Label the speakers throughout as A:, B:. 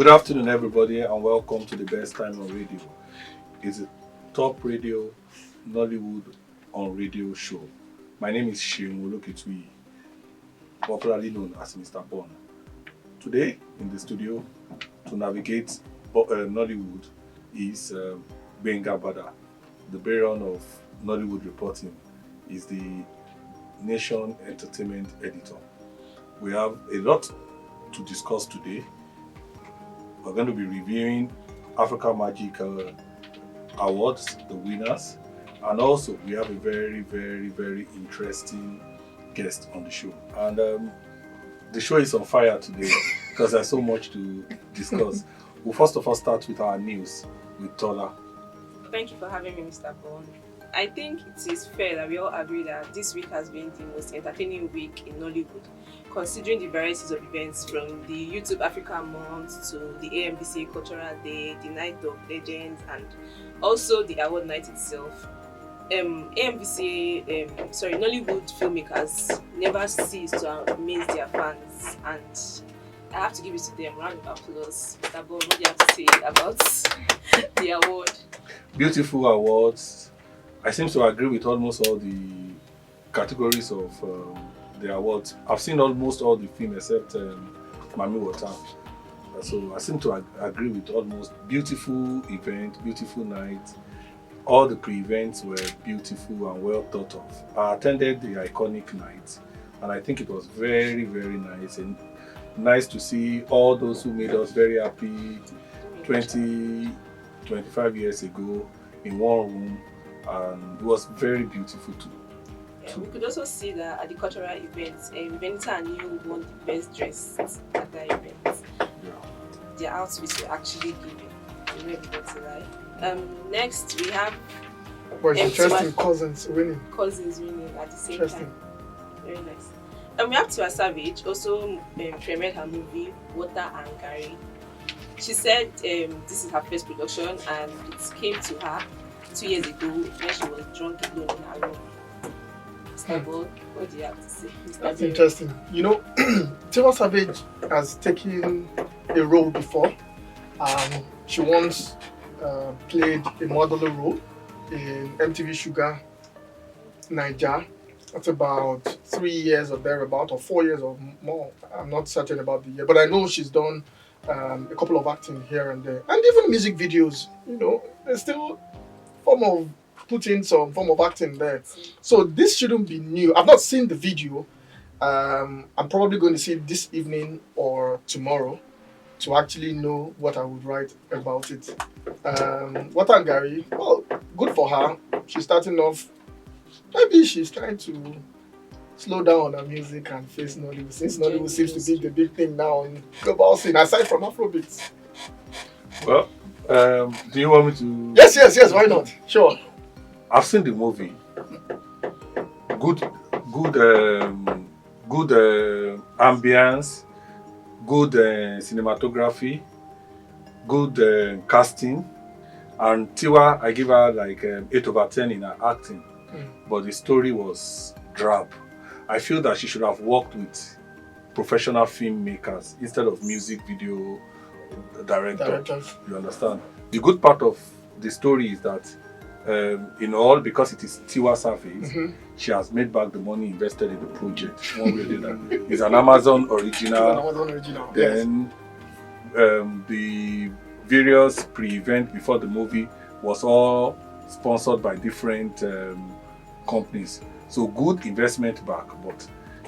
A: Good afternoon, everybody, and welcome to the best time on radio. It's a top radio Nollywood on radio show. My name is Seun Oloketuyi, popularly known as Mr. Bon. Today, in the studio, to navigate Nollywood is Benga Bada, the baron of Nollywood reporting, is the Nation Entertainment Editor. We have a lot to discuss today. We're going to be reviewing Africa Magic Awards, the winners, and also we have a very, very, very interesting guest on the show. And the show is on fire today because there's so much to discuss. We'll first of all start with our news with Tola.
B: Thank you for having me, Mr. Bond. I think it is fair that we all agree that this week has been the most entertaining week in Nollywood, considering the varieties of events from the YouTube Africa Month to the AMVCA Cultural Day, the Night of Legends, and also the award night itself. Nollywood filmmakers never cease to amaze their fans, and I have to give it to them. Round of applause. Mr. Bond, what do you have to say about the award?
A: Beautiful awards. I seem to agree with almost all the categories of the awards. I've seen almost all the films except Mami Water. So I seem to agree with almost beautiful event, beautiful night. All the pre-events were beautiful and well thought of. I attended the iconic night and I think it was very, very nice. And nice to see all those who made us very happy 25 years ago in one room. And it was very beautiful too.
B: Yeah, we could also see that at the cultural events, Benita and you won the best dressed at the event.
A: Yeah.
B: Their outfits were actually giving. You know, everybody's lie. Next we have
C: But it's interesting, cousins winning
B: at the same time. Very nice. And we have Tiwa Savage also premiered her movie Water and Gary. She said this is her first production and it came to her 2 years ago when she was drunk alone in her room. Mr. Ball, what do you have to say?
C: That's interesting. You know, Tiwa Savage has taken a role before. She once played a modeling role in MTV Sugar Niger. That's about 3 years or thereabout, or 4 years or more. I'm not certain about the year, but I know she's done a couple of acting here and there, and even music videos. You know, there's still form of putting some form of acting there. So this shouldn't be new. I've not seen the video. I'm probably going to see it this evening or tomorrow to actually know what I would write about it. Water and Gary, well, good for her. She's starting off. Maybe she's trying to slow down on her music and face Nollywood, since Nollywood seems to be the big thing now in global scene, aside from Afrobeats.
A: Well, do you want me to?
C: Yes, why not? Sure.
A: I've seen the movie. Good ambience, good cinematography, good casting, and Tiwa, I give her like 8/10 in her acting, but the story was drab. I feel that she should have worked with professional filmmakers instead of music video directors. You understand? The good part of the story is that because it is Tiwa Savage, she has made back the money invested in the project. One way or the other. It's an Amazon original. Then the various pre-event before the movie was all sponsored by different companies. So good investment back. But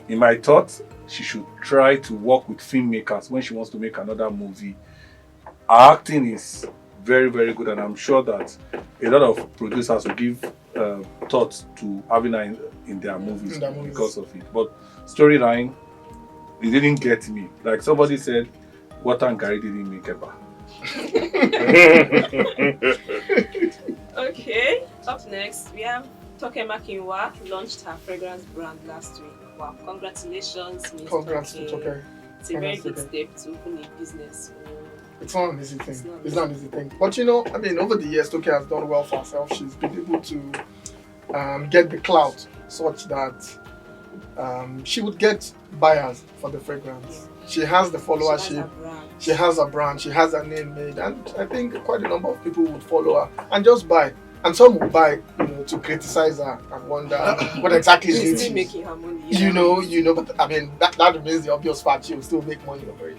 A: in my thought, she should try to work with filmmakers when she wants to make another movie. Her acting is very, very good, and I'm sure that a lot of producers will give thought to having her in their movies because of it. But storyline, it didn't get me. Like somebody said, Water and Gary didn't make Eba.
B: Okay, up next we have Toke Makinwa launched her fragrance brand last week. Wow, congratulations, Ms.
C: Congrats to Toke.
B: It's a very big step to open a business.
C: It's not an easy thing. It's not an easy thing. But you know, I mean, over the years, Toke has done well for herself. She's been able to get the clout such that she would get buyers for the fragrance. She has the
B: She has
C: followership.
B: a brand.
C: She has a brand. She has a name made, and I think quite a number of people would follow her and just buy. And some will buy, to criticize her and wonder what exactly
B: She's
C: did
B: still
C: she.
B: making her money.
C: But I mean that remains the obvious fact. She will still make money over it.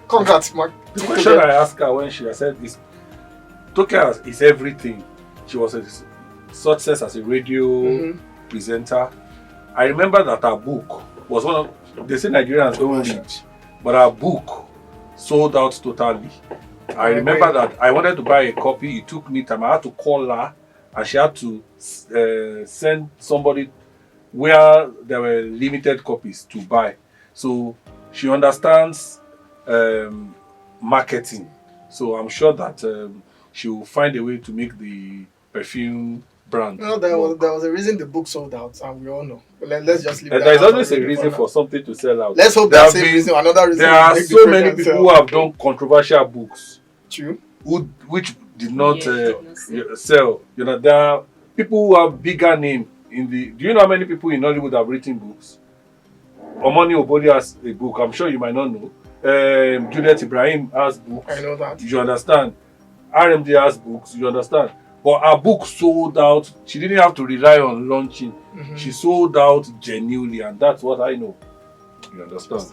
C: Congrats, Mark.
A: The question I asked her when she said is, Toke is everything. She was a success as a radio presenter. I remember that her book was one of, they say Nigerians don't read, but her book sold out totally. I remember that I wanted to buy a copy. It took me time. I had to call her, and she had to send somebody where there were limited copies to buy. So she understands marketing. So I'm sure that she will find a way to make the perfume brand.
C: There was a reason the book sold out, and we all know. Let's just leave that.
A: There's always a reason for something to sell out.
C: Let's hope that's the reason. Another reason.
A: There are so many people who have done controversial books.
C: True.
A: Which did not sell. There are people who have bigger name in the. Do you know how many people in Nollywood have written books? Omoni Obodi has a book. I'm sure you might not know. Juliet Ibrahim has books.
C: I know that.
A: You understand? RMD has books. You understand? But her book sold out. She didn't have to rely on launching. She sold out genuinely, and that's what I know. You understand?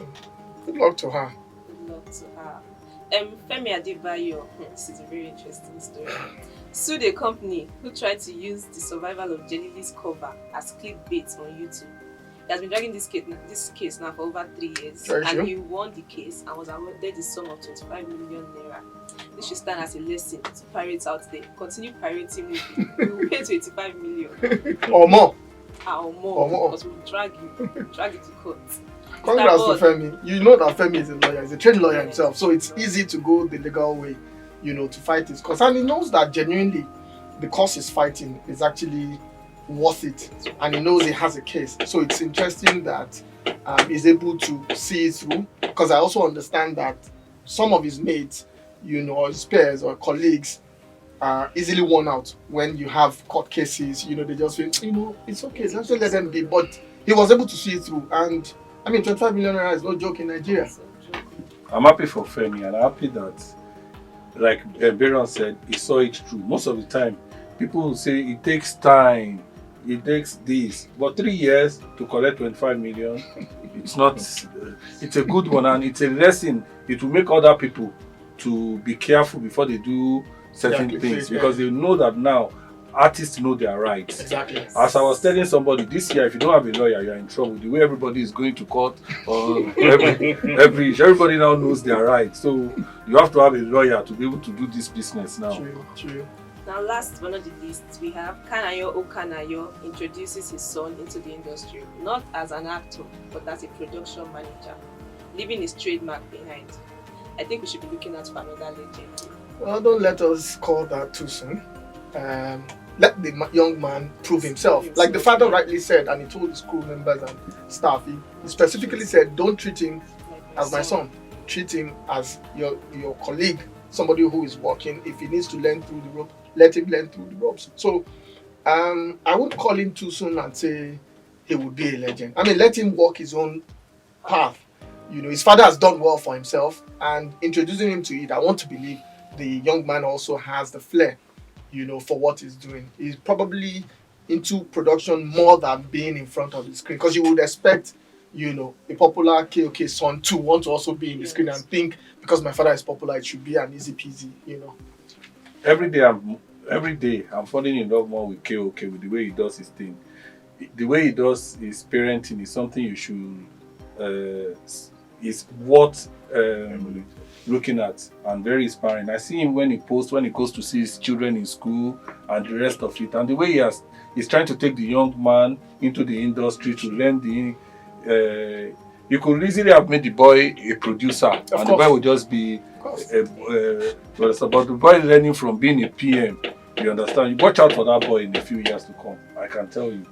C: Good luck to her.
B: Good luck to her. Femi Adebayo, this is a very interesting story, sued a company who tried to use the survival of Jelly's cover as clickbait on YouTube. He has been dragging this case now for over 3 years, and he won the case and was awarded the sum of 25 million naira. This should stand as a lesson to pirates out there. Continue pirating movie. We will pay 25 million.
C: Or more.
B: Or more. Because we'll drag you to court.
C: Congrats to Femi. You know that Femi is a lawyer. He's a trained lawyer himself. So it's easy to go the legal way, to fight his cause. And he knows that genuinely the cause he's fighting is actually worth it. And he knows he has a case. So it's interesting that he's able to see it through. Because I also understand that some of his mates, or his peers or colleagues are easily worn out when you have court cases. They just feel, it's okay, let's just let them be. But he was able to see it through. And 25 million naira is no joke in Nigeria.
A: I'm happy for Femi, and I'm happy that, like Baron said, he saw it through. Most of the time, people will say it takes time, it takes this, but 3 years to collect 25 million, it's not. It's a good one, and it's a lesson. It will make other people to be careful before they do certain things, because they know that now artists know their rights.
C: Exactly.
A: As I was telling somebody, this year, if you don't have a lawyer, you're in trouble. The way everybody is going to court, or everybody now knows their rights. So you have to have a lawyer to be able to do this business now.
C: True.
B: Now, last but not the least, we have Kanayo Okanayo introduces his son into the industry, not as an actor, but as a production manager, leaving his trademark behind. I think we should be looking out for another legend.
C: Well, don't let us call that too soon. Let the young man prove himself. Like the father rightly said, and he told his crew members and staff, he specifically said, don't treat him as my son. Treat him as your colleague, somebody who is working. If he needs to learn through the rope, let him learn through the ropes. So I wouldn't call him too soon and say he would be a legend. Let him walk his own path. His father has done well for himself, and introducing him to it, I want to believe the young man also has the flair, for what he's doing. He's probably into production more than being in front of the screen, because you would expect, a popular KOK son to want to also be in the screen and think, because my father is popular, it should be an easy peasy,
A: Every day I'm falling in love more with KOK, with the way he does his thing. The way he does his parenting is something you should is worth looking at, and very inspiring. I see him when he goes to see his children in school and the rest of it, and the way he's trying to take the young man into the industry to learn you could easily have made the boy a producer, and the boy would just be but the boy learning from being a PM. You understand? You watch out for that boy in a few years to come. I can tell you.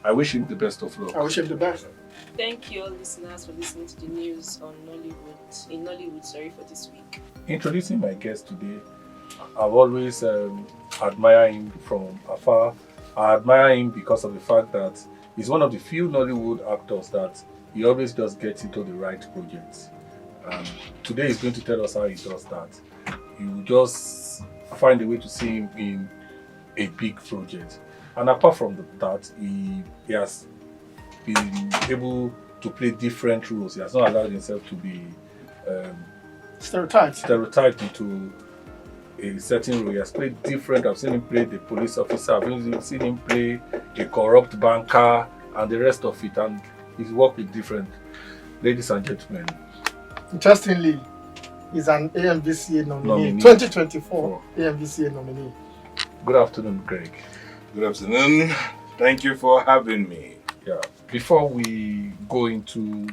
A: I wish him the best of luck.
C: I wish him the best.
B: Thank you all listeners for listening to the news on Nollywood for this week.
A: Introducing my guest today, I've always admired him from afar. I admire him because of the fact that he's one of the few Nollywood actors that he always just gets into the right projects. Today he's going to tell us how he does that. You just find a way to see him in a big project. And apart from that, he has been able to play different roles. He has not allowed himself to be stereotyped into a certain role. He has played different. I've seen him play the police officer. I've seen him play a corrupt banker and the rest of it. And he's worked with different. Ladies and gentlemen.
C: Interestingly, he's an AMVCA nominee. 2024 AMVCA nominee.
A: Good afternoon, Greg.
D: Good afternoon. Thank you for having me.
A: Yeah. Before we go into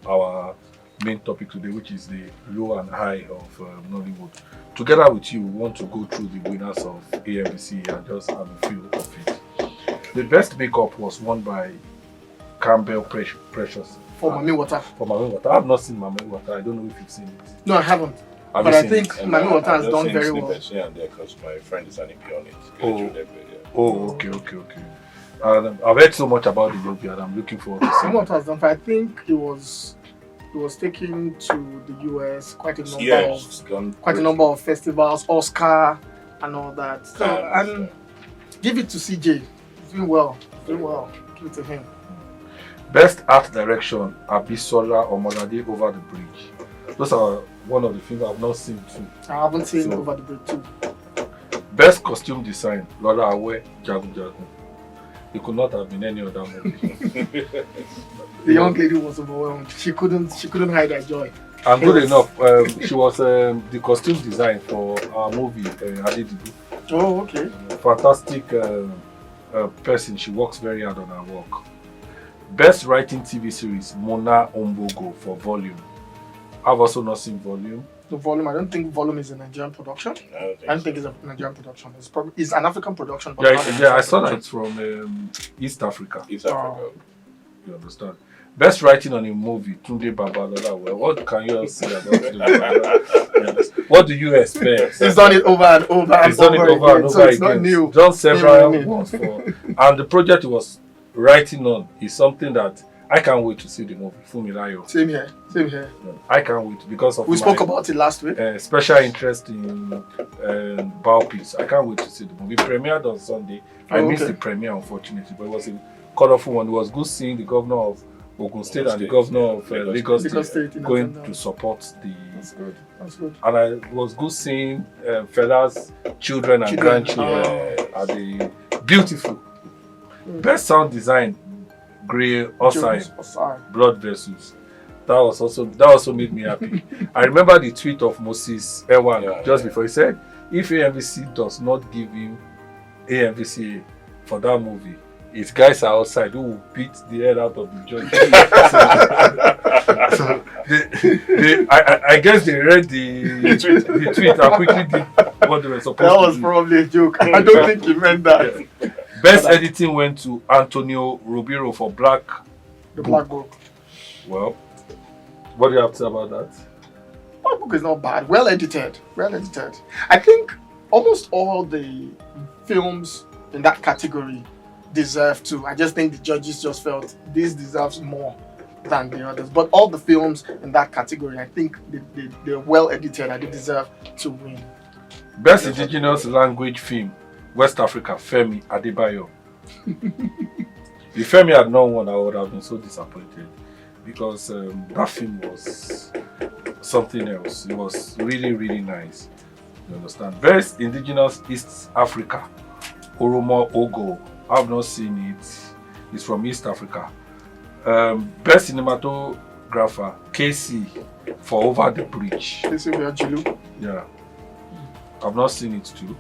A: our main topic today, which is the low and high of Nollywood, together with you, we want to go through the winners of AMVC and just have a feel of it. The best makeup was won by Campbell Precious.
C: For Mami Water.
A: I have not seen Mami Water. I don't know if you've seen it.
C: No, I haven't.
A: But
C: I think Mami Water has done very well.
D: Here and there because my friend is an EP on it.
A: Okay. And I've heard so much about the movie and I'm looking forward to seeing
C: Mami Water has done. I think it was taken to the US quite a number of festivals, Oscar and all that. So and give it to CJ. He's doing well. Give it to him.
A: Best art direction, Abisola Omolade, Over the Bridge. Those are one of the films I've not seen too.
C: I haven't seen Over the Bridge too.
A: Best costume design, Lola Awe, Jagun Jagun. It could not have been any other movie.
C: The young lady was overwhelmed. She couldn't hide her joy.
A: And good enough, she was the costume design for our movie, Adedibu.
C: Oh, okay.
A: Fantastic person. She works very hard on her work. Best writing TV series, Mona Ombogo for Volume. I've also not seen Volume.
C: The Volume, I don't think Volume is a Nigerian production. I don't think it's a Nigerian production. It's an African production. But
A: I saw that it's from East Africa.
D: East Africa.
A: You understand? Best writing on a movie, Tunde Babalola. Well, what can you all say about Tunde? What do you expect?
C: He's done it over and over and over again. So it's not new.
A: Done several ones for, and the project he was writing on is something that I can't wait to see the movie. Fumilayo.
C: Same here.
A: I can't wait because of
C: we spoke about it last week.
A: Special interest in biopics. I can't wait to see the movie. It premiered on Sunday. I missed the premiere, unfortunately, but it was a colorful one. It was good seeing the governor of Ogun State and the governor of Lagos State going to support the.
C: That's good.
A: And it was good seeing fellas, children and grandchildren at the beautiful. Best sound design, Grey Osai, Blood Vessels. That also made me happy. I remember the tweet of Moses Ewan just before he said, if AMVC does not give him AMVC for that movie, his guys are outside who will beat the head out of the judge. I guess they read the tweet and quickly did what they were supposed to do.
C: That was probably a joke. I don't think he meant that.
A: Yeah. Best editing went to Antonio Rubiro for Black
C: Book.
A: Well, what do you have to say about that?
C: Black Book is not bad. Well edited. I think almost all the films in that category deserve to. I just think the judges just felt this deserves more than the others. But all the films in that category, I think they're well edited and they deserve to win.
A: Best indigenous language film, West Africa, Femi Adebayo. If Femi had not won, I would have been so disappointed because that film was something else. It was really, really nice. You understand? Best indigenous East Africa, Oromo Ogo. I've not seen it. It's from East Africa. Best cinematographer, KC for Over the Bridge.
C: KC.
A: Yeah. I've not seen it too.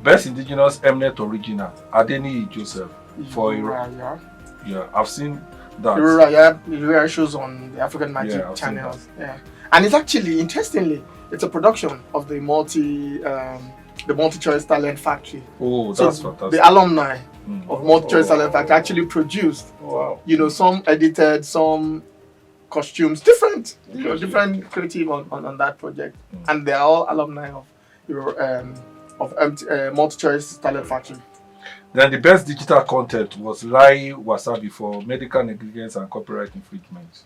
A: Best indigenous Mnet original, Adeni Joseph for Iraq. Yeah, I've seen that.
C: Iraq shows on the African Magic channels. Yeah, and it's actually interestingly, it's a production of the multi-choice talent factory.
A: Oh, that's fantastic.
C: The alumni of multi-choice talent factory actually produced.
A: Wow.
C: Some edited, some costumes, different creative on that project, and they're all alumni of multi-choice talent factory.
A: Then the best digital content was Lai Wasabi for medical negligence and copyright infringement.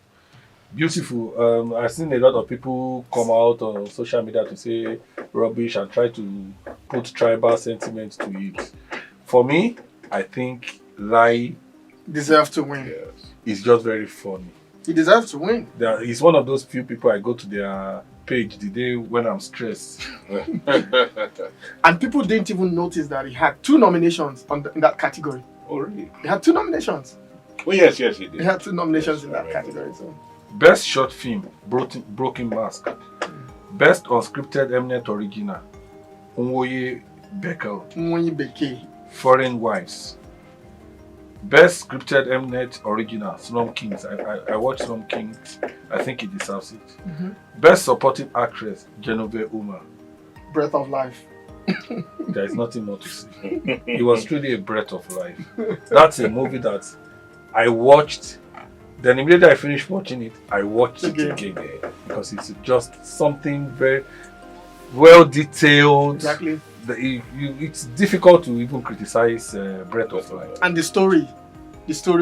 A: Beautiful. I've seen a lot of people come out on social media to say rubbish and try to put tribal sentiment to it. For me, I think Lai
C: Deserve to win.
D: Yes.
A: is just very funny.
C: He deserves to win.
A: He's one of those few people I go to their page the day when I'm stressed.
C: And people didn't even notice that he had 2 nominations in that category.
D: Oh, really?
C: He had 2 nominations.
D: Oh, yes, he did.
C: He had 2 nominations
D: Yes,
C: in that
D: I remember.
C: category. So
A: Best short film, Broken Mask. Best unscripted eminent original, Nwoye Beckel,
C: Nwoye Beke.
A: Foreign Wives. Best scripted eminent original, Slum Kings. I watched Slum Kings. I think he deserves it. Best supporting actress, Genevieve Uma.
C: Breath of Life.
A: There is nothing more to say. It was truly a breath of life. That's a movie that I watched. Then immediately I finished watching it, I watched it again because it's just something very well detailed.
C: Exactly.
A: It's difficult to even criticize Breath of Life.
C: And the story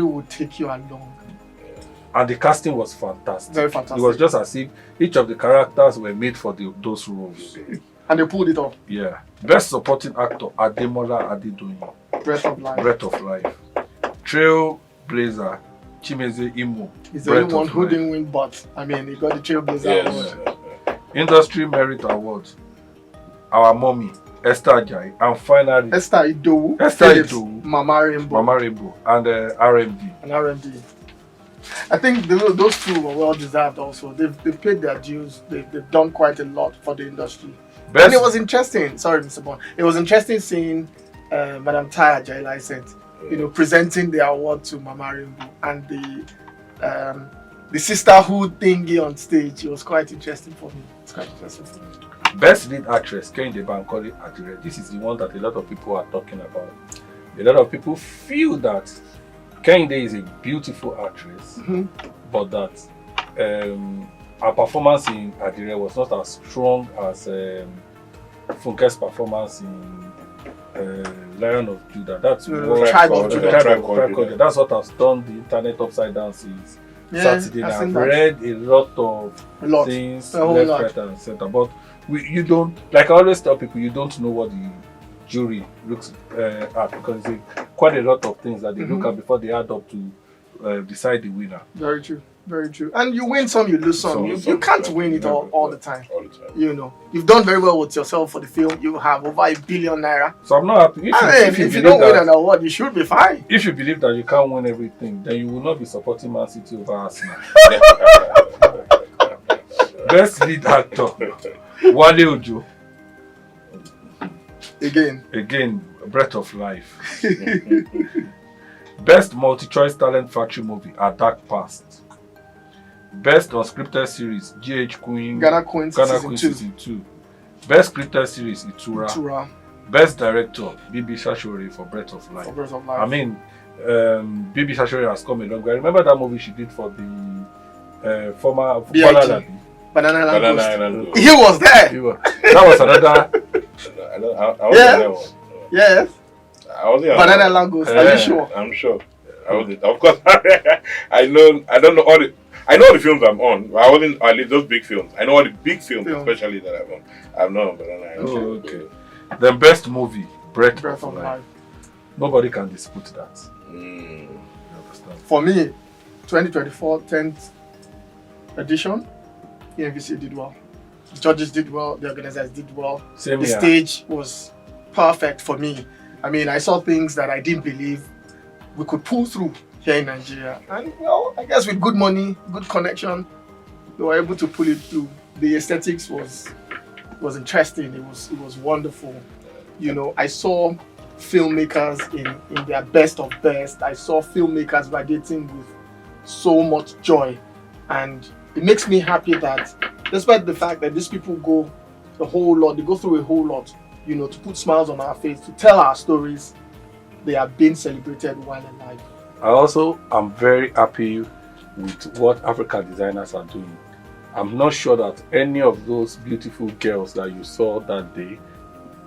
C: would take you along.
A: And the casting was fantastic.
C: Very fantastic.
A: It was just as if each of the characters were made for those roles.
C: And they pulled it off.
A: Yeah. Best supporting actor, Ademola Adedoyin.
C: Breath of Life.
A: Breath of Life. Trailblazer, Chimeze Imo.
C: He's the
A: Breath
C: only one
A: of
C: who
A: Life.
C: didn't win, but I mean, he got the Trailblazer
D: Yes.
C: award.
A: Industry Merit Award, Our Mommy, Esther Ajayi, and finally
C: Esther Idowu,
A: Esther
C: Phillips,
A: Idowu,
C: Mama Rainbow,
A: Mama Rainbow, and RMD.
C: and R&D. I think those 2 were well deserved also. They've paid their dues. They've done quite a lot for the industry.
A: Best,
C: And it was interesting. Sorry, Mr. Bond. It was interesting seeing Madam Taya Jailai presenting the award to Mama Rainbow and the sisterhood thingy on stage. It was quite interesting for me. It's quite interesting for me.
A: Best lead actress, Kehinde Bankole Adire. This is the one that a lot of people are talking about. A lot of people feel that Kehinde is a beautiful actress, but that her performance in Adire was not as strong as Funke's performance in Lion of Judah. That's what
C: Tribe of Judah.
A: Tribe of Judah. That's what has turned the internet upside down since Saturday.
C: I've
A: I've
C: seen that.
A: read a lot of
C: A lot.
A: things
C: A whole
A: left,
C: lot.
A: right, and center. But you don't, like I always tell people, you don't know what the jury looks at because it's quite a lot of things that they look at before they add up to decide the winner.
C: Very true. Very true. And you win some, you lose some. You can't win it all the time.
D: All the time.
C: You've done very well with yourself for the film. You have over £1 billion.
A: So I'm not happy.
C: If you don't win an award, you should be fine.
A: If you believe that you can't win everything, then you will not be supporting Man City over Arsenal. Best lead actor, Wale Ojo. Again, Breath of Life. Best multi-choice talent factory movie, A Dark Past. Best unscripted series, GH Queen,
C: Ghana Queen
A: Season 2. Best scripted series, Itura. Best director, Bibi Shashore for Breath of Life. I mean, Bibi Shashore has come a long way. I remember that movie she did for the former
C: Banana
D: Banana
C: Island
D: Island
C: Ghost.
D: Ghost.
C: He was there.
A: That was another.
D: I was in that one.
C: Yes.
D: I was in
C: Banana Island Ghost. Are you sure?
D: I'm sure. I was. Of course. I know. I don't know all the. I know the films I'm on. I wasn't. I leave those big films. I know all the big films, especially that I'm on. I'm not on Banana Island.
A: Oh, okay. The best movie, Breath of
C: of
A: Life.
C: Life.
A: Nobody can dispute that.
D: Mm.
A: You understand?
C: For me, 2024 10th edition, EMVC did well. The judges did well. The organizers did well.
A: Same
C: The
A: here.
C: stage was perfect for me. I mean, I saw things that I didn't believe we could pull through here in Nigeria. And, well, I guess with good money, good connection, we were able to pull it through. The aesthetics was interesting. It was wonderful. You know, I saw filmmakers in their best of best. I saw filmmakers radiating with so much joy. And it makes me happy that despite the fact that these people go through a whole lot, you know, to put smiles on our face, to tell our stories, they are being celebrated while alive.
A: I also am very happy with what African designers are doing. I'm not sure that any of those beautiful girls that you saw that day,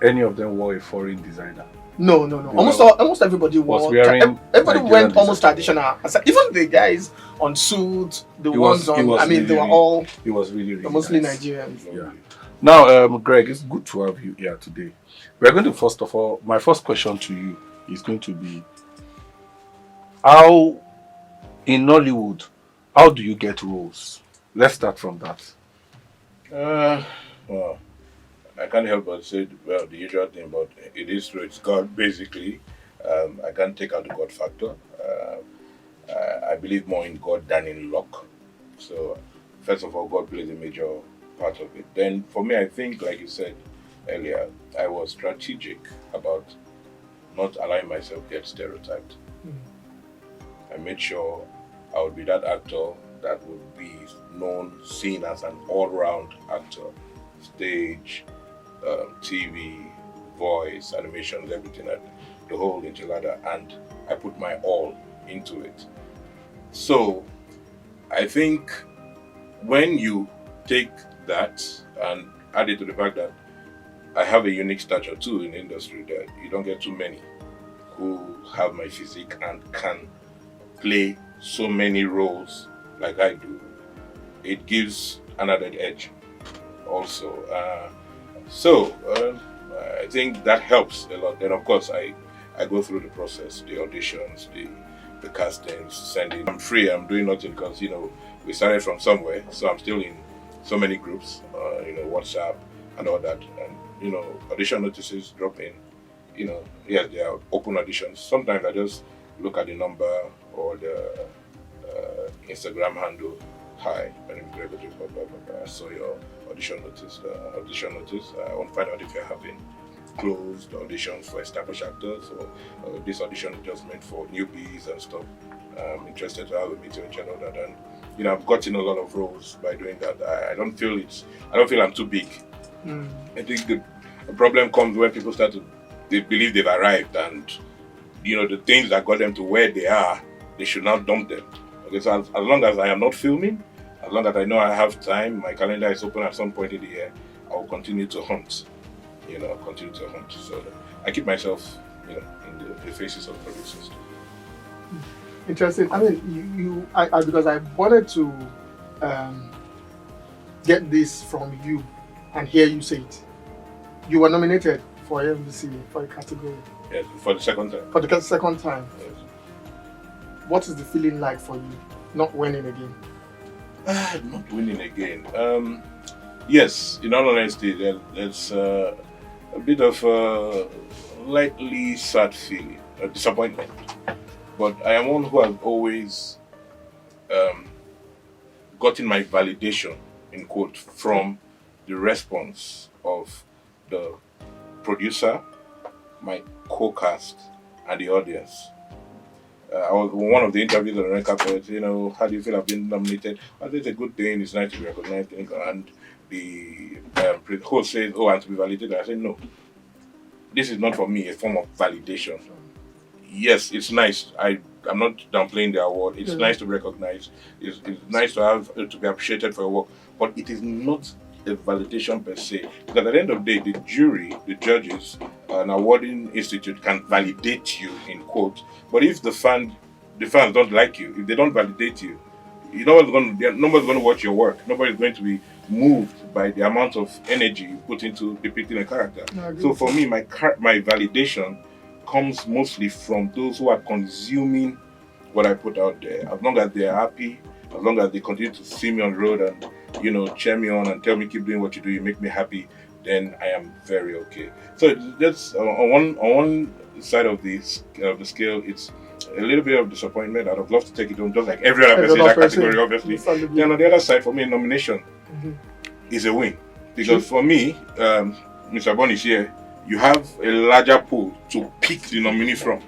A: any of them were a foreign designer.
C: No. Almost everybody
A: Was wearing
C: everybody
A: Nigerian
C: went almost
A: design.
C: traditional. Even the guys on suits, the
A: It
C: ones
A: was- it
C: on.
A: was
C: I mean, they were
A: really-
C: all
A: It was really
C: mostly
A: nice.
C: Nigerians.
A: Yeah. Now, Greg, it's good to have you here today. We're going to, first of all, my first question to you is going to be, how, in Nollywood, how do you get roles? Let's start from that.
D: Well, I can't help but say, well, the usual thing, but it is true. It's God, basically. I can't take out the God factor. I believe more in God than in luck. So, first of all, God plays a major part of it. Then, for me, I think, like you said earlier, I was strategic about not allowing myself get stereotyped. I made sure I would be that actor that would be known, seen as an all-round actor. Stage, TV, voice, animations, everything, the whole enchilada, and I put my all into it. So, I think when you take that and add it to the fact that I have a unique stature too in the industry, that you don't get too many who have my physique and can play so many roles like I do, it gives another edge also. I think that helps a lot. Then of course I go through the process, the auditions, the castings, sending. I'm free, I'm doing nothing because we started from somewhere, so I'm still in so many groups, WhatsApp and all that, and audition notices drop in. Yes, there are open auditions. Sometimes I just look at the number or the Instagram handle. Hi, my name is Greg Ojefua. I saw your audition notice. I want to find out if you're having closed auditions for established actors, or this audition is just meant for newbies and stuff. I'm interested to have a meeting with you and all that. And I've gotten a lot of roles by doing that. I don't feel I'm too big. I think the problem comes when people they believe they've arrived, and the things that got them to where they are, they should not dump them. Okay, so as long as I am not filming, as long as I know I have time, my calendar is open at some point in the year, I will continue to hunt. So I keep myself, in the faces of producers.
C: Interesting. I mean, because I wanted to get this from you and hear you say it. You were nominated for MVC for a category.
D: Yes, for the second time.
C: For the second time.
D: Yes.
C: What is the feeling like for you, not winning again?
D: Not winning again. Yes, in all honesty, there's a bit of a lightly sad feeling, a disappointment. But I am one who has always gotten my validation, in quote, from the response of the producer, my co-cast, and the audience. I was one of the interviews on the red carpet, how do you feel I've been nominated? I think it's a good thing, it's nice to be recognized, and the host says, and to be validated. I said, no, this is not for me a form of validation. Yes, it's nice. I'm not downplaying the award. It's nice to be recognized. It's nice to have to be appreciated for your work, but it is not a validation per se. Because at the end of the day, the jury, the judges, an awarding institute can validate you, in quote. But if the fans don't like you, if they don't validate you, nobody's going to watch your work. Nobody's going to be moved by the amount of energy you put into depicting a character. So for me, my validation comes mostly from those who are consuming what I put out there. As long as they are happy, as long as they continue to see me on the road and cheer me on and tell me keep doing what you do, you make me happy, then I am very okay. So that's on one side of the scale, it's a little bit of disappointment. I'd have loved to take it home, just like every other person in that category, obviously. Then on the other side, for me, nomination is a win. Because for me, Mr. Bon is here, you have a larger pool to pick the nominee from.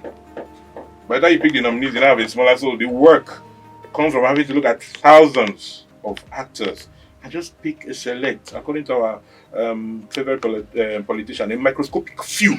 D: By the time you pick the nominees, you have a smaller, so the work comes from having to look at thousands of actors and just pick a select, according to our favorite politician, a microscopic few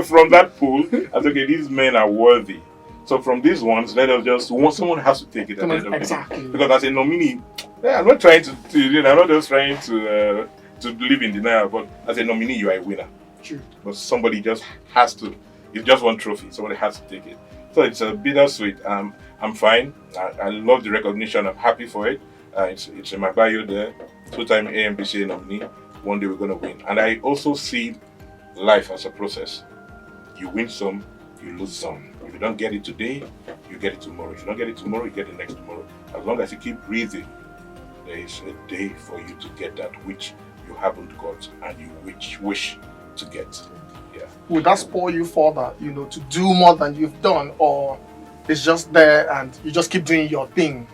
D: from that pool. I said, okay, these men are worthy. So from these ones, someone has to take it at the end of the day. Because as a nominee, I'm not trying I'm not just trying to live in denial, but as a nominee, you are a winner.
C: True.
D: But somebody just has to. It's just one trophy. Somebody has to take it. So it's a bittersweet. I'm fine. I love the recognition. I'm happy for it. It's in my bio there. 2-time AMBCA nominee. One day we're gonna win. And I also see life as a process. You win some, you lose some. If you don't get it today, you get it tomorrow. If you don't get it tomorrow, you get it next tomorrow. As long as you keep breathing, there is a day for you to get that which you haven't got and you wish to get. Yeah.
C: Would that spoil you further, to do more than you've done, or it's just there and you just keep doing your thing?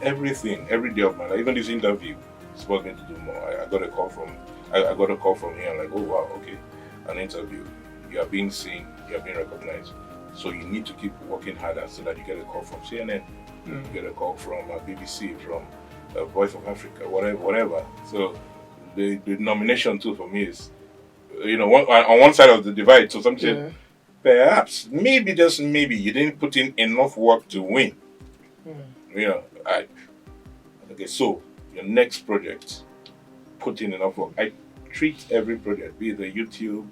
D: Everything, every day of my life, even this interview, spoiled me to do more. I got a call from here. I'm like, oh wow, okay, an interview. You are being seen, you are being recognized. So you need to keep working harder so that you get a call from CNN, you get a call from BBC, from Voice of Africa, whatever. So the nomination too for me is, on one side of the divide. So something, perhaps, maybe just maybe you didn't put in enough work to win. Okay, so your next project, put in enough work. I treat every project, be it a YouTube,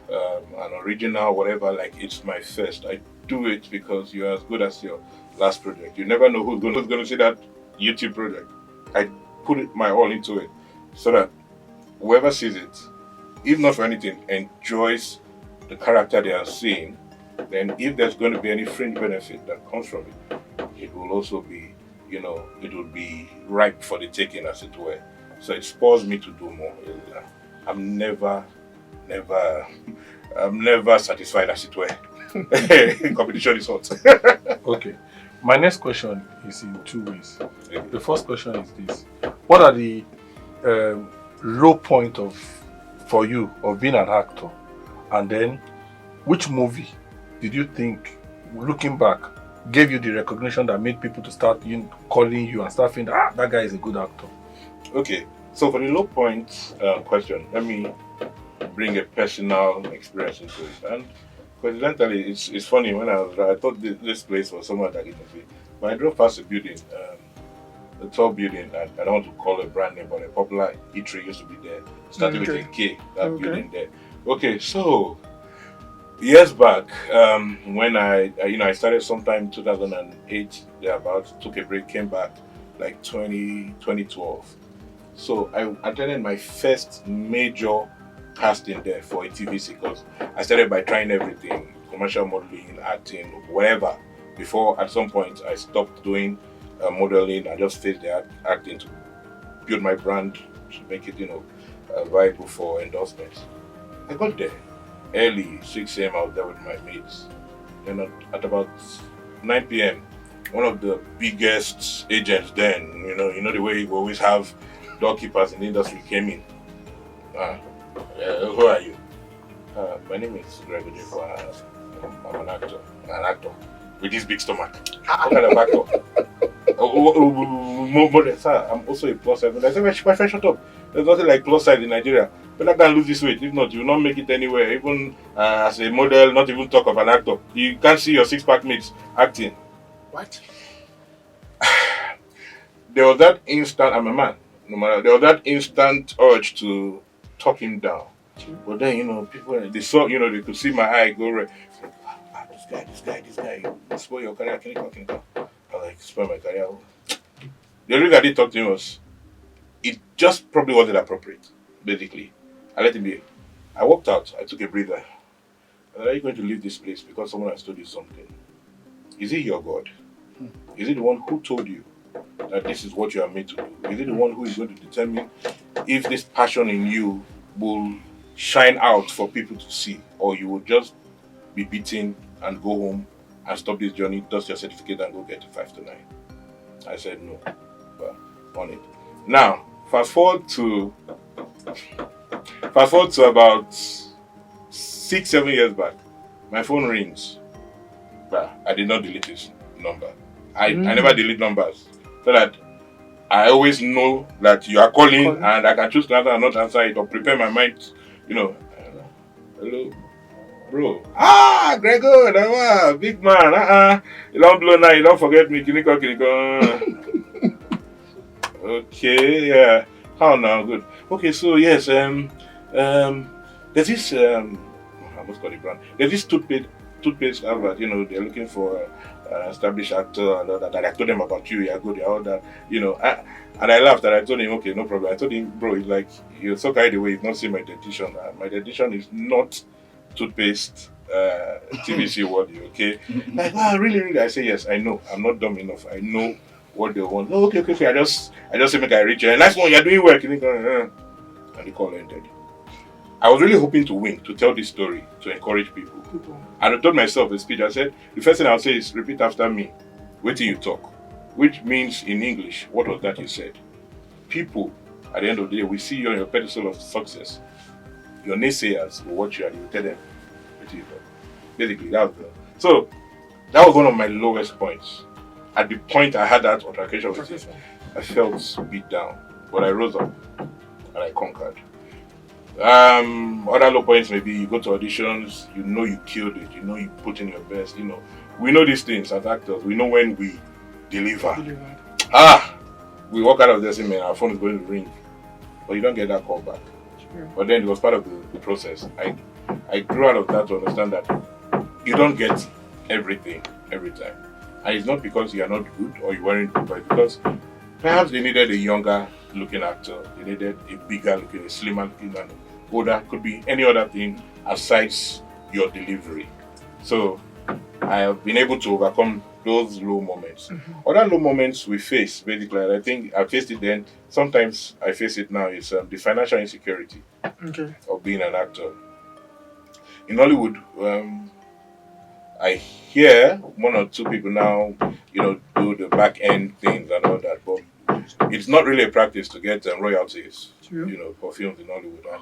D: an original, whatever, like it's my first. I do it because you're as good as your last project. You never know who's going to see that YouTube project. I put my all into it so that whoever sees it, if not for anything, enjoys the character they are seeing. Then if there's going to be any fringe benefit that comes from it, it will also be, it will be ripe for the taking, as it were. So it spurs me to do more. I'm never satisfied, as it were. Competition is hot.
A: Okay. My next question is in two ways. The first question is this: what are the low point for you of being an actor, and then which movie did you think, looking back, gave you the recognition that made people to start calling you and start thinking that guy is a good actor?
D: Okay, so for the low point question, let me bring a personal experience into it. And coincidentally, it's funny, when I thought this place was somewhere that it would be, but I drove past a building, a tall building, and I don't want to call it a brand name, but a popular eatery used to be there, starting with a K, that building there. Okay, so years back, when I started sometime 2008, thereabouts, took a break, came back like 2012. So I attended my first major casting there for a TVC, because I started by trying everything, commercial modeling, acting, whatever, before at some point I stopped doing modeling. I just stayed there acting to build my brand, to make it viable for endorsements. I got there early, 6 a.m. I was there with my mates. Then at about 9 p.m., one of the biggest agents then, the way we always have doorkeepers in the industry, came in. Who are you? My name is Ojefua. I'm an actor with this big stomach. What kind of actor? Sir, I'm also a plus size. I said, my friend, shut up. There's nothing like plus size in Nigeria. But I can't lose this weight. If not, you will not make it anywhere. Even as a model, not even talk of an actor. You can't see your six-pack mates acting.
C: What?
D: There was that instant, I'm a man, no matter, there was that instant urge to talk him down. But then, people, they saw, they could see my eye go red. This guy, spoil your career, can you talk? I was like, spoil my career. The reason I did talk to him was, it just probably wasn't appropriate, basically. I let him be. I walked out, I took a breather. I said, are you going to leave this place because someone has told you something? Is he your God? Is he the one who told you that this is what you are made to do? Is he the one who is going to determine if this passion in you will shine out for people to see, or you will just be beaten and go home and stop this journey, dust your certificate and go get to 5 to 9? I said no, but on it. Now, fast forward to about 6-7 years back. My phone rings, but I did not delete his number. I never delete numbers, so that I always know that you are calling and I can choose to answer and not answer it, or prepare my mind, hello, bro. Gregor, big man, you don't blow now, you don't forget me, kiniko. Okay, yeah. How now? Good. Okay, so yes, there's There's this I almost got it brand. There's this toothpaste advert. You know, they're looking for an established actor and all that. And I told them about you. You're good. You're all that. You know, and I laughed and I told him, okay, no problem. I told him, bro, it's like you're so carried away. You've not seen my dentition. My dentition is not toothpaste. TVC worthy, okay? Like, really? I say yes. I know. I'm not dumb enough. I know what they want. No, okay. I just say make I reach you. Nice one. You're doing work. And the call ended. I was really hoping to win, to tell this story, to encourage people. And I told myself a speech. I said, the first thing I'll say is repeat after me. Wait till you talk, which means in English, what was that you said? People, at the end of the day, we see you on your pedestal of success. Your naysayers will watch you and you will tell them, wait till you talk. Basically, that was so that was one of my lowest points. At the point I had that altercation with him, I felt beat down, but I rose up and I conquered. Other low points maybe you go to auditions, you know you killed it, you know you put in your best, you know. We know these things as actors, we know when we deliver. We walk out of there saying, man, our phone is going to ring. But you don't get that call back. Sure. But then it was part of the process. I grew out of that to understand that you don't get everything every time. And it's not because you are not good or you weren't good, but because perhaps they needed a younger looking actor, they needed a bigger looking, a slimmer looking, and older, could be any other thing aside your delivery. So I have been able to overcome those low moments. Other low moments we face, basically, and I think I faced it then, sometimes I face it now, is the financial insecurity of being an actor. In Hollywood, I hear one or two people now, you know, do the back end things and all that, but it's not really a practice to get royalties, you know, for films in Hollywood. And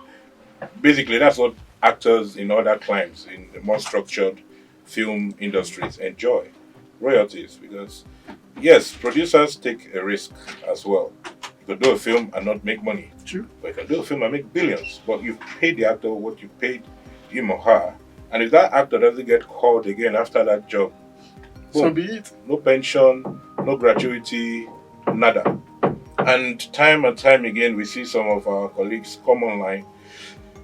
D: basically, that's what actors in other climes, in the more structured film industries, enjoy, royalties. Because yes, producers take a risk as well. You can do a film and not make money, but you can do a film and make billions. But you've paid the actor what you paid him or her. And if that actor doesn't get called again after that job, boom,
C: so be it.
D: No pension, no gratuity, nada. And time again, we see some of our colleagues come online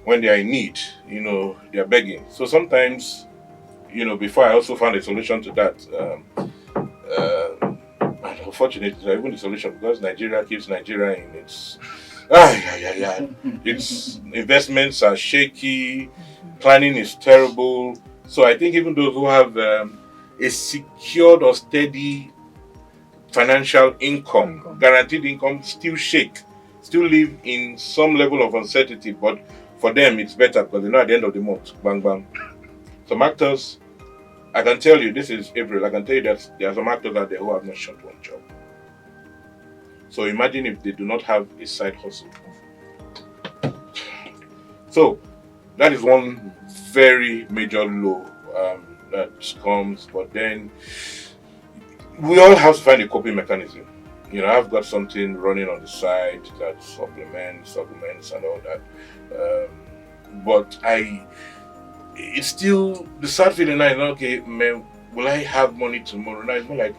D: when they are in need, you know, they are begging. So sometimes, you know, before I also found a solution to that, and unfortunately, even the solution, because Nigeria keeps Nigeria in its, its investments are shaky, planning is terrible. So I think even those who have a secured or steady financial income, guaranteed income, still live in some level of uncertainty. But for them, it's better because they know at the end of the month, bang bang. Some actors, I can tell you, this is April, I can tell you that there are some actors out there who have not shot one job. So imagine if they do not have a side hustle. So that is one very major low that comes, but then we all have to find a coping mechanism. You know, I've got something running on the side that supplements and all that. But it's still the sad feeling now is, okay, man, will I have money tomorrow? Now it's more like,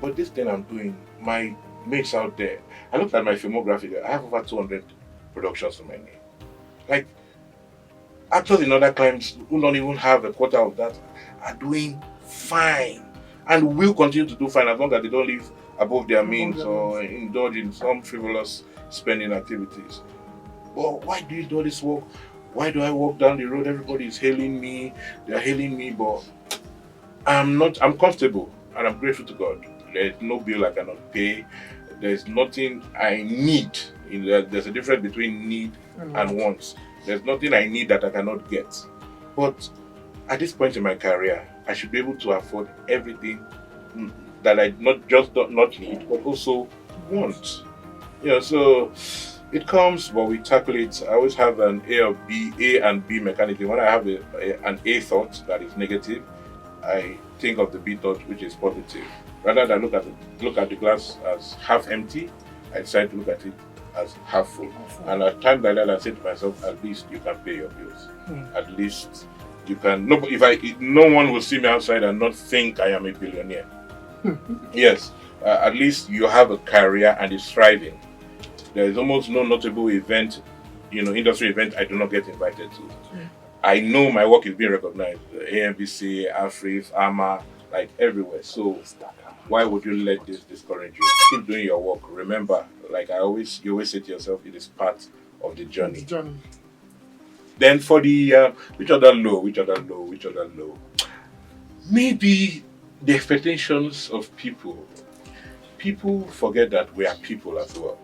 D: but this thing I'm doing, my mates out there, I looked at my filmography, I have over 200 productions for my name. Like, actors in other climes who don't even have a quarter of that are doing fine and will continue to do fine as long as they don't live above their means or indulge in some frivolous spending activities. But why do you do all this work? Why do I walk down the road? Everybody is hailing me. They're hailing me, but I'm comfortable and I'm grateful to God. There's no bill I cannot pay. There's nothing I need. There's a difference between need and wants. There's nothing I need that I cannot get. But at this point in my career, I should be able to afford everything that I not need, but also want. You know, so it comes, but we tackle it. I always have an A and B mechanism. When I have an A thought that is negative, I think of the B thought, which is positive. Rather than look at the glass as half empty, I decide to look at it as half full. And at times like that, I say to myself, at least you can pay your bills. At least you can. No, no one will see me outside and not think I am a billionaire. Yes, at least you have a career and it's thriving. There is almost no notable event industry event I do not get invited to. I know my work is being recognized. AMBC, AFRIF, AMA, like everywhere. So why would you let this discourage you? Keep doing your work. Remember, like you always say to yourself, it is part of the journey. Then for the which other low? Maybe the expectations of people. People forget that we are people as well.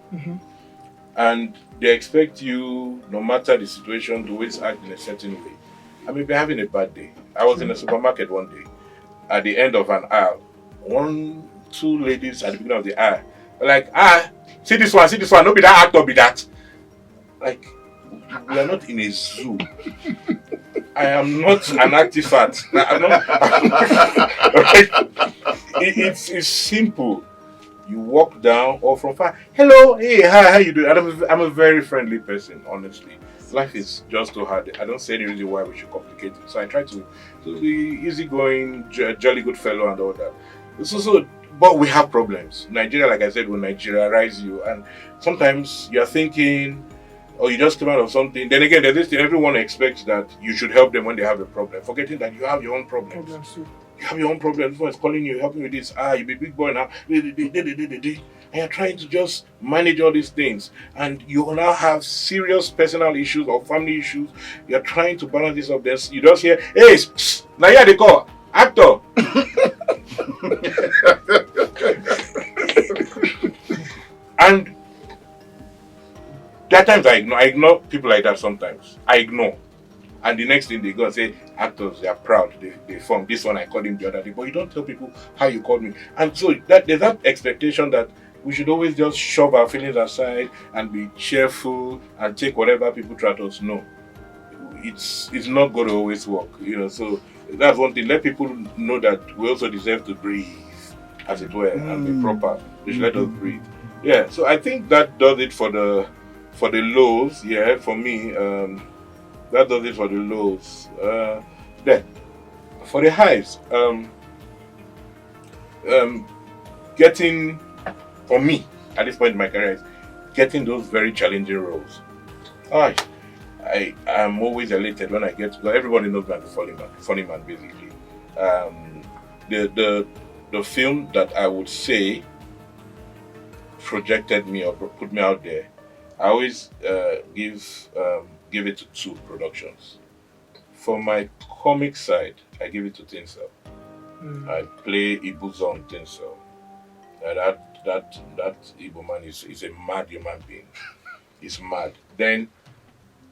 D: And they expect you, no matter the situation, to always act in a certain way. I may be having a bad day. I was in a supermarket one day. At the end of an aisle, two ladies at the beginning of the aisle were like, see this one, no be that actor, be that. Like, we are not in a zoo. I am not an artifact. I'm not. It's simple. You walk down or from far. Hello, hey, hi, how you doing? I'm a very friendly person, honestly. Life is just so hard. I don't see any reason why we should complicate it. So I try to be easygoing, jolly good fellow and all that. But we have problems. Nigeria, like I said, will Nigerianize you. And sometimes you're thinking, or you just come out of something. Then again, there's this thing, everyone expects that you should help them when they have a problem, forgetting that you have your own problems. You have your own problems. Everyone's calling you, helping with this. You be big boy now. And you're trying to just manage all these things. And you will now have serious personal issues or family issues. You're trying to balance this up. Then you just hear, hey, now here they call, actor. And there are times I ignore people like that sometimes. I ignore. And the next thing they go and say, actors, they are proud. They form this one, I called him the other day. But you don't tell people how you called me. And so there's that expectation that we should always just shove our feelings aside and be cheerful and take whatever people try to us. No. It's not going to always work. So that's one thing. Let people know that we also deserve to breathe, as it were, and be proper. They should let us breathe. Yeah, so I think that does it for the lows. Yeah, for me, that does it for the lows. Then, for the highs, getting, for me, at this point in my career, is getting those very challenging roles. I am always elated when I get to, everybody knows me as the funny man, basically. The film that I would say projected me or put me out there, I always give it to two productions. For my comic side, I give it to Tinsel. I play Ibuzo on Tinsel. That Igbo man is a mad human being. He's mad. Then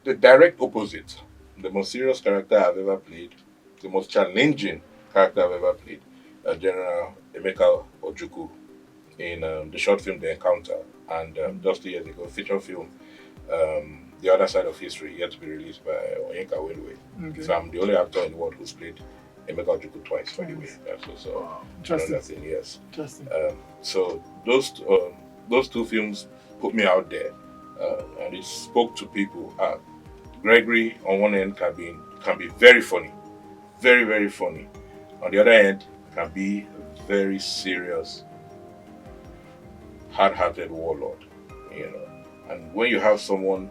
D: the direct opposite, the most serious character I've ever played, the most challenging character I've ever played, General Emeka Ojukwu in the short film The Encounter, and just 2 years ago, feature film The Other Side of History, yet to be released by Onyeka Wenwe. So I'm the only actor in the world who's played Emeka Ojukwu twice, by the way. Another thing, yes. So those two films put me out there, and it spoke to people. Gregory on one end can be very funny, very, very funny. On the other end, can be a very serious, hard-hearted warlord, And when you have someone,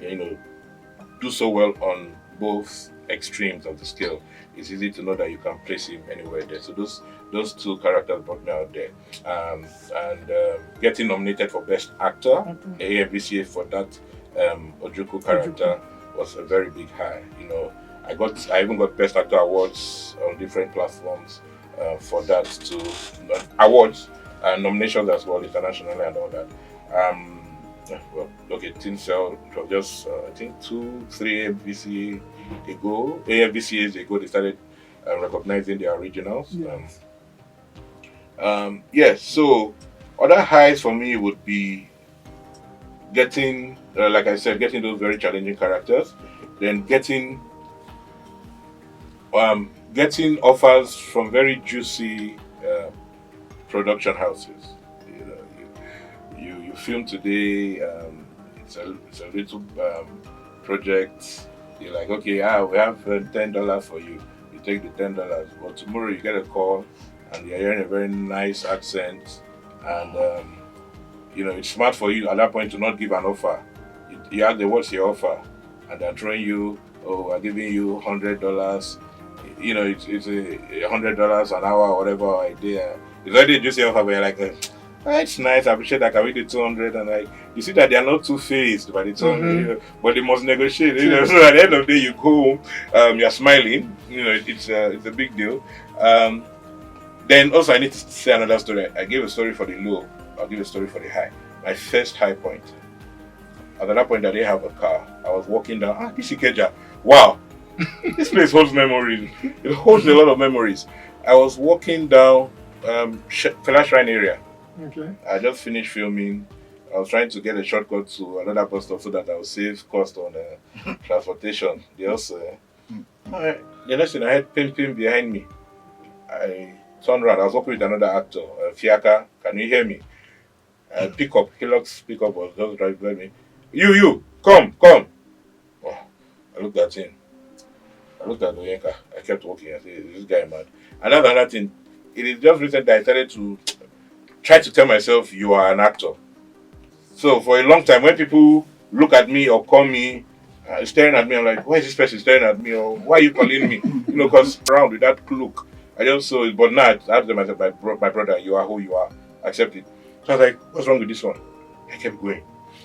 D: do so well on both extremes of the scale, it's easy to know that you can place him anywhere there. So those two characters brought me out there. And getting nominated for Best Actor, AMVCA for that Ojukwu character was a very big high. I even got Best Actor awards on different platforms for that too. Awards and nominations as well, internationally and all that. Tinsel, it was just, I think 2-3 AMVCAs ago, they started recognizing their originals. Yes. So other highs for me would be getting, like I said, getting those very challenging characters, then getting offers from very juicy production houses. You film today, it's a little project. You're like, okay, we have $10 for you. You take the $10, but tomorrow you get a call and you're hearing a very nice accent, and it's smart for you at that point to not give an offer. You you ask them what's your offer, and they're throwing you, oh, I'm giving you $100. You know, it's $100 an hour or whatever idea. It's already a juicy offer, but you're like, it's nice. I appreciate that. Can we do 200? And like, you see that they are not too phased by the 200, you know, but they must negotiate. You know, so at the end of the day, you go home, you're smiling. You know, it's a big deal. Then also, I need to say another story. I gave a story for the low. I'll give a story for the high. My first high point. At that point, I didn't have a car. I was walking down. This Ikeja. Wow. This place holds memories. It holds a lot of memories. I was walking down Fela Shrine area.
C: Okay.
D: I just finished filming. I was trying to get a shortcut to another bus stop so that I would save cost on transportation. They also, the next thing I had pim behind me. I turned around. I was walking with another actor, Fiaka. Can you hear me? Hillock's pickup was just driving by me. You, come. Oh, I looked at him. I looked at Oyenka. I kept walking. I said, is this guy mad? And that's another thing. It is just recent that I started to try to tell myself you are an actor. So for a long time, when people look at me or call me, staring at me, I'm like, why is this person staring at me? Or why are you calling me? You know, because around with that look, I just saw it. But now I have to myself, my brother, you are who you are. Accept it. So I was like, what's wrong with this one? I kept going.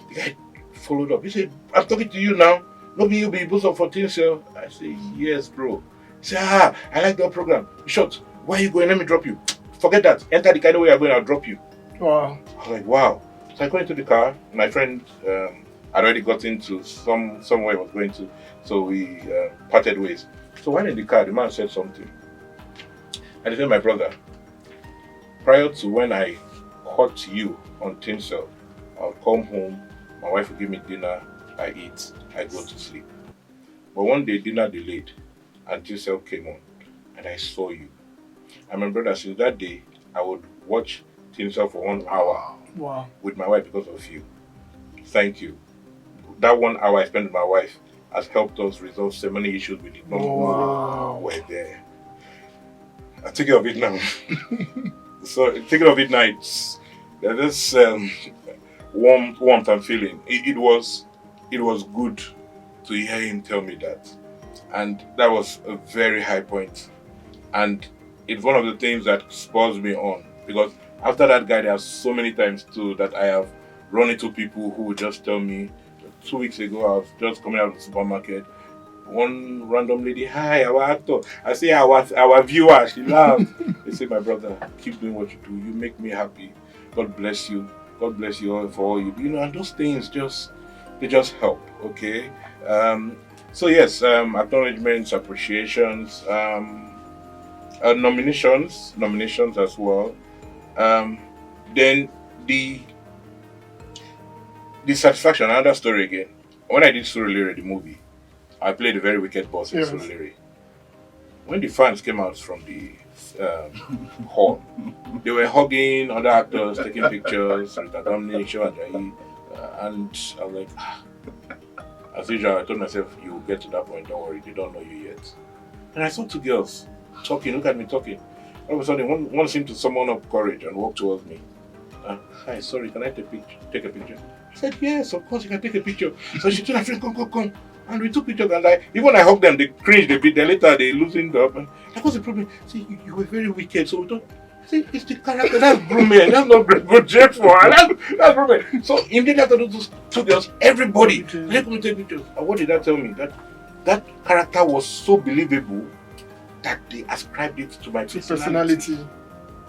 D: The guy followed up. He said, I'm talking to you now. No, you be both of 14, sir. I say, yes, bro. He said, I like that program. Short. Where are you going? Let me drop you. Forget that. Enter the kind of way you're going, I'll drop you.
C: Wow.
D: I was like, wow. So I go into the car. My friend had already got into somewhere he was going to. So we parted ways. So while in the car, the man said something. And he said, my brother, prior to when I caught you on Tinsel, I'll come home, my wife will give me dinner, I eat, I go to sleep. But one day dinner delayed and Tinsel came on and I saw you. And my brother, since that day, I would watch Tinsel for 1 hour with my wife because of you. Thank you. That 1 hour I spent with my wife has helped us resolve so many issues we did not know were there. I'm thinking of it now. So thinking of it now, there's this warmth I'm feeling. It was good to hear him tell me that, and that was a very high point. And it's one of the things that spurs me on, because after that guy, there are so many times too that I have run into people who would just tell me. 2 weeks ago, I was just coming out of the supermarket. One random lady, hi, our actor. I say, our viewer. She laughed. They say, my brother, keep doing what you do. You make me happy. God bless you. God bless you all for all you do. You know, and those things they just help. Okay. So yes, acknowledgements, appreciations, nominations as well. Then the satisfaction, another story again. When I did Surulere, the movie, I played a very wicked boss in Surulere. When the fans came out from the hall, they were hugging other actors, taking pictures with Dominic, and I was like, as usual, I told myself, you will get to that point, don't worry, they don't know you yet. And I saw two girls talking, look at me talking. All of a sudden, one seemed to summon up courage and walk towards me. Hi, sorry, can I take a picture? I said, yes, of course you can take a picture. So she told her friend, come. And we took pictures, and even I hugged them, they cringed a bit, then later they loosened up. And what's the problem? See, you were very wicked, so we thought, see, it's the character, that's Brume, that's not Jefua, that's Brume. So immediately after those two girls, everybody, let me take pictures. And what did that tell me? That character was so believable that they ascribed it to my personality.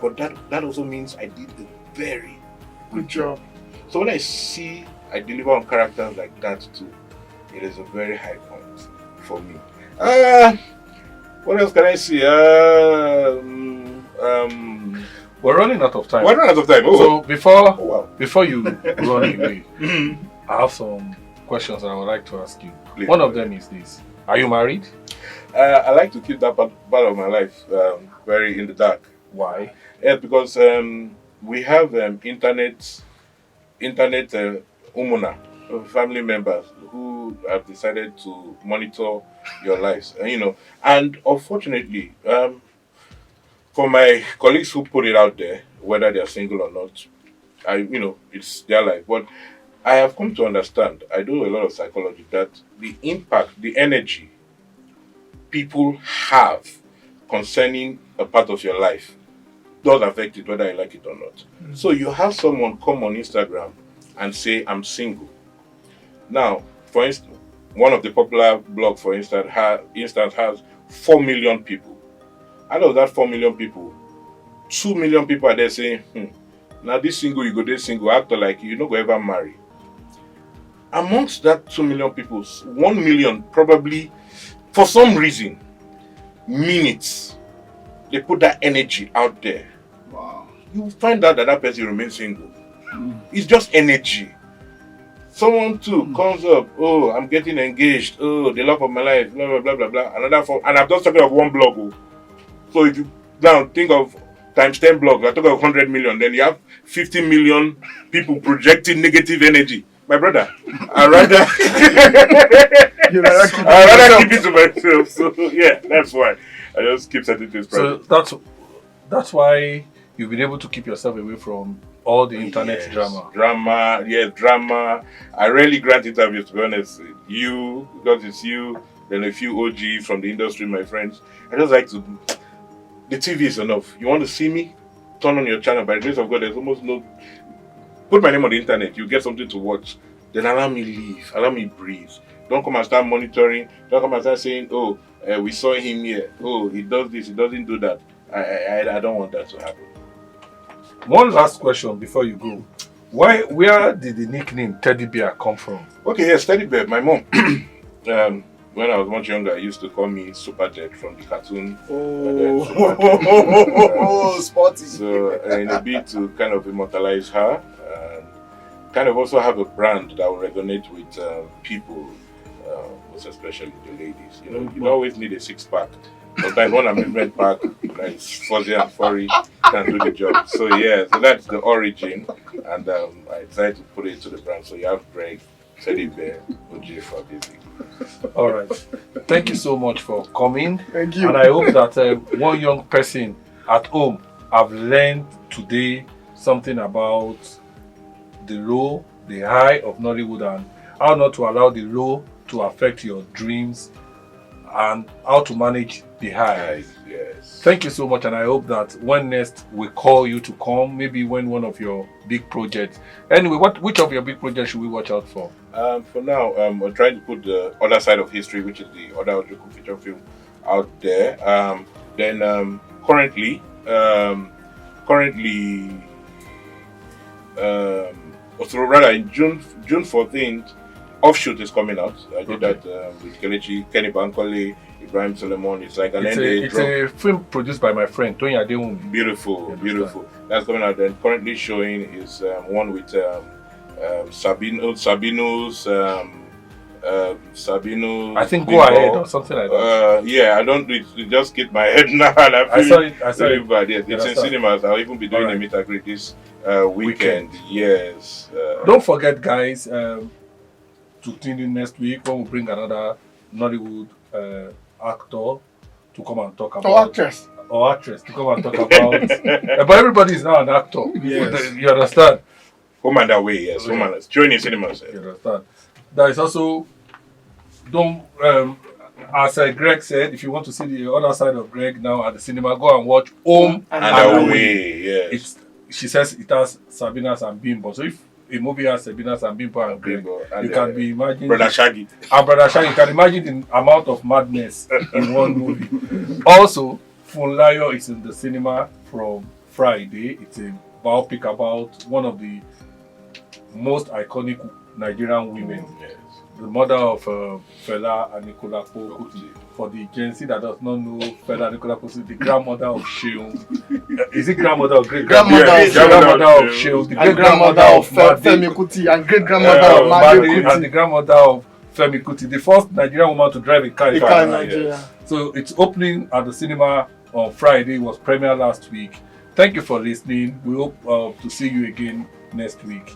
D: But that also means I did a very good job. So when I deliver on characters like that too, it is a very high point for me. What else can I see?
A: We're running out of time.
D: We're running out of time.
A: So before you run away, I have some questions that I would like to ask you.
D: Please.
A: One of them is this: are you married?
D: I like to keep that part of my life very in the dark.
A: Why?
D: Yeah, because we have internet umuna, family members who have decided to monitor your lives, and unfortunately, for my colleagues who put it out there, whether they are single or not, it's their life. But I have come to understand, I do a lot of psychology, that the impact, the energy people have concerning a part of your life does affect it whether you like it or not. So you have someone come on Instagram and say, I'm single. Now, for instance, one of the popular blogs, for instance, has 4 million people. Out of that 4 million people, 2 million people are there saying, now this single, you go this single, actor like you not go ever marry. Amongst that 2 million people, 1 million probably, for some reason, minutes, they put that energy out there.
C: Wow.
D: You find out that person remains single. It's just energy. Someone too comes up, oh, I'm getting engaged, oh, the love of my life, blah, blah, blah, blah, blah. Another form, and I'm just talking of one blog. Oh. So if you now think of times 10 blogs, I talk of 100 million, then you have 50 million people projecting negative energy. My brother, I'd rather keep it to myself. So yeah, that's why I just keep certain things private.
A: So that's why you've been able to keep yourself away from all the internet drama.
D: Drama. I rarely grant interviews, to be honest. You, because it's you, then a few OG from the industry, my friends. I just like to. The TV is enough. You want to see me? Turn on your channel. By the grace of God, there's almost no. Put my name on the internet. You get something to watch. Then allow me live. Allow me breathe. Don't come and start monitoring. Don't come and start saying, "Oh, we saw him here. Oh, he does this. He doesn't do that." I don't want that to happen.
A: One last question before you go. Where did the nickname Teddy Bear come from?
D: Okay, yes, Teddy Bear. My mom, when I was much younger, used to call me Super Ted from the cartoon.
C: Oh, sporty.
D: So, in a bit to kind of immortalize her, and kind of also have a brand that will resonate with people, most especially the ladies. You know, you don't always need a six-pack. Sometimes one amusement park that is fuzzy and furry can do the job. So yeah, so that's the origin, and I decided to put it to the brand. So you have Greg, Teddy Bear, Ojefua, basically.
A: All right. Thank you so much for coming.
C: Thank you.
A: And I hope that one young person at home have learned today something about the low, the high of Nollywood, and how not to allow the low to affect your dreams, and how to manage the high.
D: Yes.
A: Thank you so much, and I hope that when next we call you to come, maybe when one of your big projects. Anyway, which of your big projects should we watch out for?
D: For now, we're trying to put the other side of history, which is the other Ojefua feature film, out there. Currently, so rather in June 14th, Offshoot is coming out. I did that with Kelechi, Kenny Bankole, Ibrahim Solomon. It's like
A: It's a film produced by my friend Tony Adewumi.
D: Beautiful. That's coming out. Then currently showing is one with Sabino's.
A: I think Go Ahead or something like that.
D: Yeah, I don't. It just get my head now. And
A: I saw it.
D: really bad. Yes, it's in cinemas. I'll even be doing a meet and greet this weekend. Yes.
A: Don't forget, guys, to tune in next week when we bring another Nollywood actor to come and talk about. Or actress to come and talk about. But everybody is now an actor.
C: Yes.
A: You understand?
D: Home and away. Yes. Home and joining cinemas.
A: You understand? There is also as Greg said, if you want to see the other side of Greg now at the cinema, go and watch Home
D: and Away. Yes.
A: She says it has Sabinas and Bimbo. So if a movie has Sabinas and Bimbo and Greg, you can be imagining
D: Brother Shaggy.
A: And Brother Shaggy, you can imagine the amount of madness in one movie. Also, Funlayo is in the cinema from Friday. It's a biopic about one of the most iconic Nigerian women.
D: Yes.
A: The mother of Fela Anikulapo Kuti. For the Gen Z that does not know Fela Anikulapo Kuti, the grandmother of Seun. Is it grandmother or great grandmother? Grandmother of Seun. The great grandmother of
C: Femi Kuti and great grandmother of Made Kuti.
A: And the grandmother of Femi Kuti, the first Nigerian woman to drive a car in
C: Nigeria.
A: So it's opening at the cinema on Friday. It was premiere last week. Thank you for listening. We hope to see you again next week.